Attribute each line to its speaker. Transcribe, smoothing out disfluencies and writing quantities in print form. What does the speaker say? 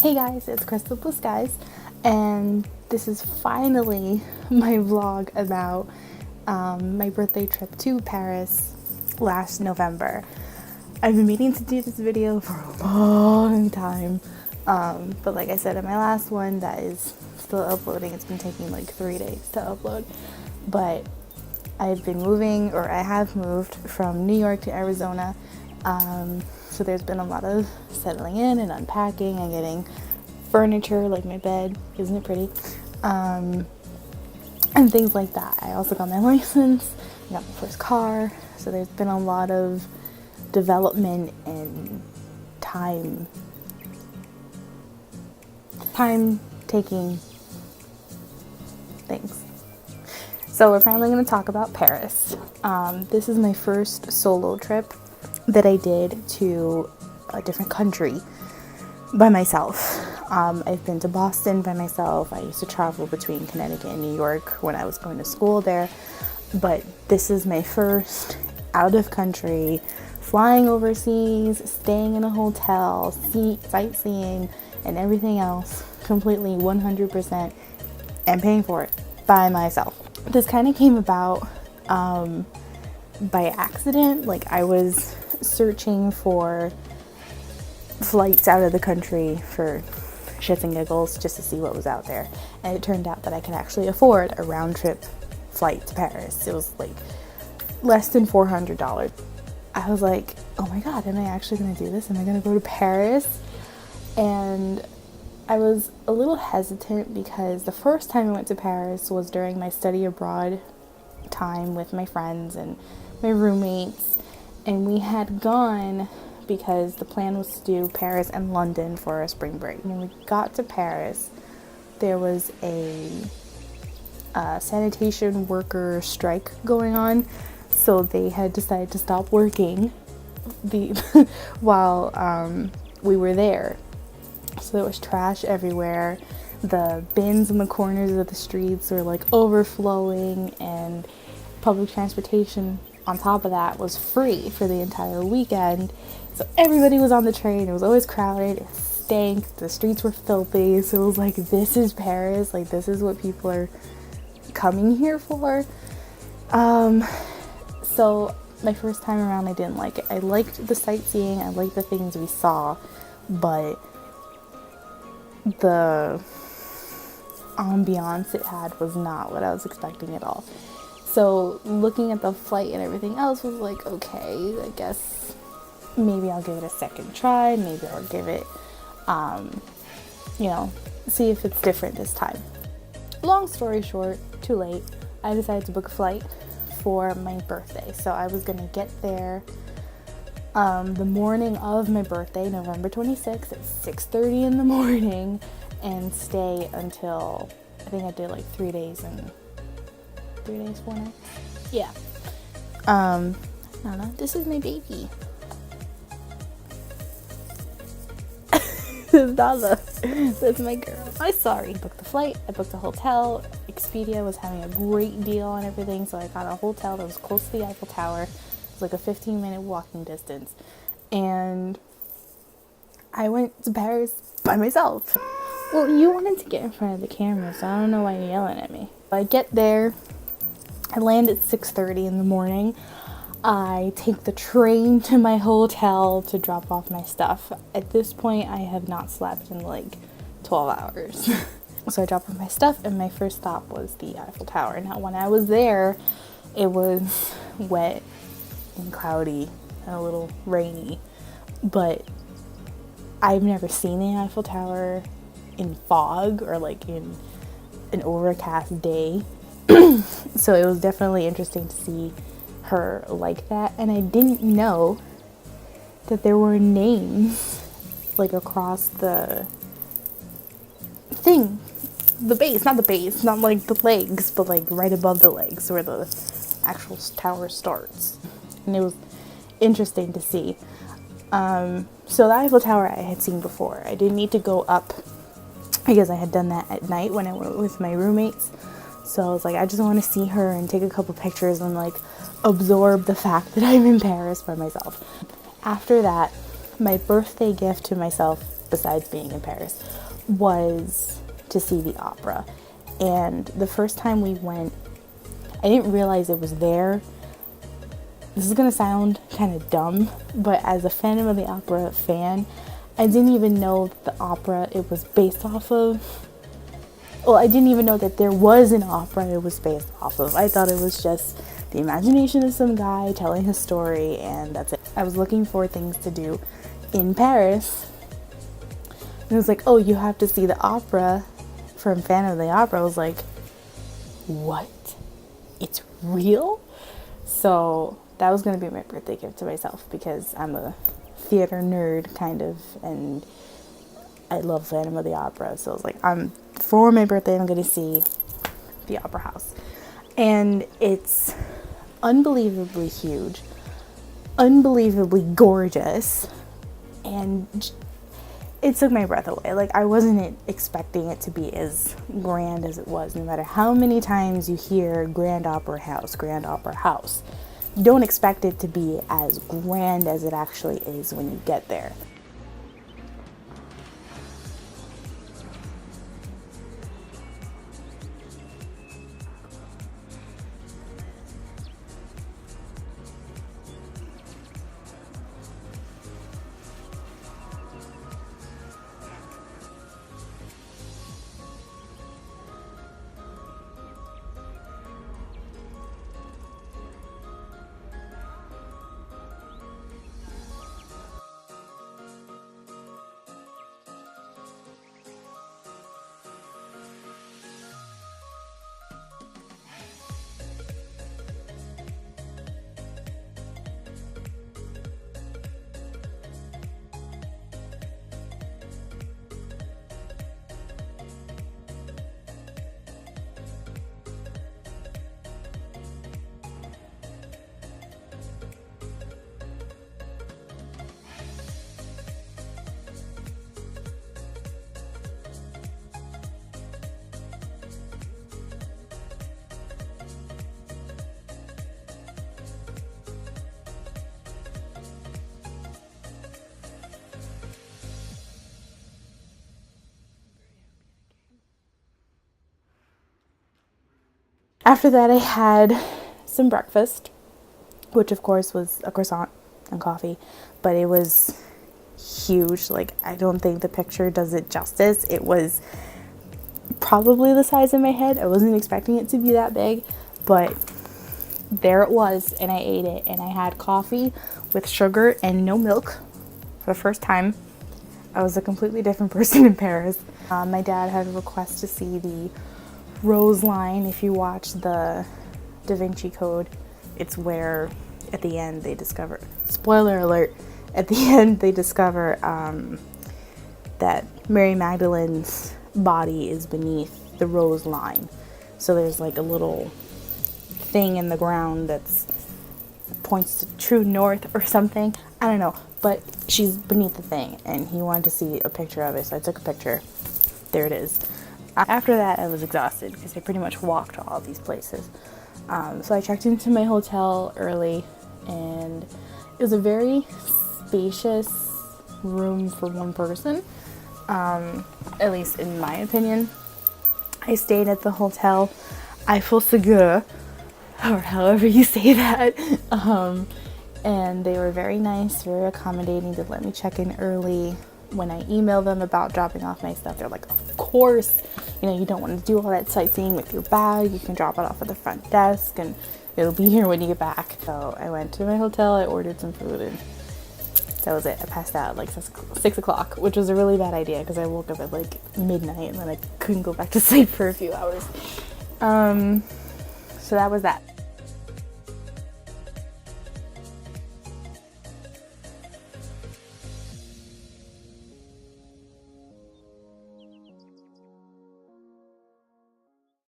Speaker 1: Hey guys, it's Crystal Blue Skies, and this is finally my vlog about my birthday trip to Paris last November. I've been meaning to do this video for a long time, but like I said in my last one that is still uploading, it's been taking like 3 days to upload, but I've been moving, or I have moved from New York to Arizona. So there's been a lot of settling in and unpacking and getting furniture, like my bed, isn't it pretty? And things like that. I also got my license, I got my first car, so there's been a lot of development and time taking things. So we're finally going to talk about Paris. This is my first solo trip that I did to a different country by myself. I've been to Boston by myself. I used to travel between Connecticut and New York when I was going to school there, but this is my first out of country, flying overseas, staying in a hotel, sightseeing and everything else completely 100% and paying for it by myself. This kind of came about by accident. Like, I was searching for flights out of the country for shits and giggles just to see what was out there, and it turned out that I could actually afford a round trip flight to Paris. It was like less than $400. I was like, oh my god, am I actually gonna do this? Am I gonna go to Paris? And I was a little hesitant because the first time I went to Paris was during my study abroad time with my friends and my roommates, and we had gone because the plan was to do Paris and London for a spring break. When we got to Paris, there was a sanitation worker strike going on, so they had decided to stop working while we were there. So there was trash everywhere. The bins in the corners of the streets were like overflowing, and public transportation on top of that was free for the entire weekend. So everybody was on the train. It was always crowded. It stank. The streets were filthy. So it was like, this is Paris. Like, this is what people are coming here for. So my first time around, I didn't like it. I liked the sightseeing. I liked the things we saw, but the ambiance it had was not what I was expecting at all. So looking at the flight and everything else was like, okay, I guess maybe I'll give it a second try. Maybe I'll give it, see if it's different this time. Long story short, too late. I decided to book a flight for my birthday. So I was going to get there the morning of my birthday, November 26th at 6:30 in the morning, and stay until, I think I did like 3 days and 3 days, 4 nights. Yeah. I don't know. This is my baby. This is Nala. That's my girl. I booked the flight. I booked a hotel. Expedia was having a great deal on everything, so I got a hotel that was close to the Eiffel Tower. It was like a 15-minute walking distance. And I went to Paris by myself. Well, you wanted to get in front of the camera, so I don't know why you're yelling at me. I get there. I land at 6:30 in the morning. I take the train to my hotel to drop off my stuff. At this point, I have not slept in like 12 hours. So I dropped off my stuff, and my first stop was the Eiffel Tower. Now, when I was there, it was wet and cloudy and a little rainy, but I've never seen the Eiffel Tower in fog or like in an overcast day. So it was definitely interesting to see her like that, and I didn't know that there were names like across the thing, the base, not like the legs, but like right above the legs where the actual tower starts, and it was interesting to see. So the Eiffel Tower I had seen before. I didn't need to go up because I had done that at night when I went with my roommates. So I was like, I just want to see her and take a couple pictures and like absorb the fact that I'm in Paris by myself. After that, my birthday gift to myself besides being in Paris, was to see the opera. And the first time we went, I didn't realize it was there. This is gonna sound kind of dumb, but as a Phantom of the Opera fan, I didn't even know the opera it was based off of. Well, I didn't even know that there was an opera it was based off of. I thought it was just the imagination of some guy telling his story, and that's it. I was looking for things to do in Paris, and it was like, oh, you have to see the opera from Phantom of the Opera. I was like, what? It's real? So that was going to be my birthday gift to myself, because I'm a theater nerd, kind of, and I love Phantom of the Opera. So I was like, for my birthday, I'm going to see the Opera House. And it's unbelievably huge, unbelievably gorgeous, and it took my breath away. Like, I wasn't expecting it to be as grand as it was. No matter how many times you hear Grand Opera House, Grand Opera House, you don't expect it to be as grand as it actually is when you get there. After that, I had some breakfast, which of course was a croissant and coffee, but it was huge. Like, I don't think the picture does it justice. It was probably the size of my head. I wasn't expecting it to be that big, but there it was, and I ate it. And I had coffee with sugar and no milk for the first time. I was a completely different person in Paris. My dad had a request to see the Rose line. If you watch the Da Vinci Code, it's where at the end they discover, spoiler alert, at the end they discover that Mary Magdalene's body is beneath the Rose line. So there's like a little thing in the ground that's points to true north or something. I don't know, but she's beneath the thing, and he wanted to see a picture of it, so I took a picture. There it is. After that, I was exhausted because I pretty much walked to all these places. So I checked into my hotel early, and it was a very spacious room for one person, at least in my opinion. I stayed at the hotel Eiffel, or however you say that, and they were very nice, very accommodating. They let me check in early. When I emailed them about dropping off my stuff, they're like, of course, you don't want to do all that sightseeing with your bag. You can drop it off at the front desk and it'll be here when you get back. So I went to my hotel, I ordered some food, and that was it. I passed out at like 6 o'clock, which was a really bad idea because I woke up at like midnight and then I couldn't go back to sleep for a few hours. So that was that.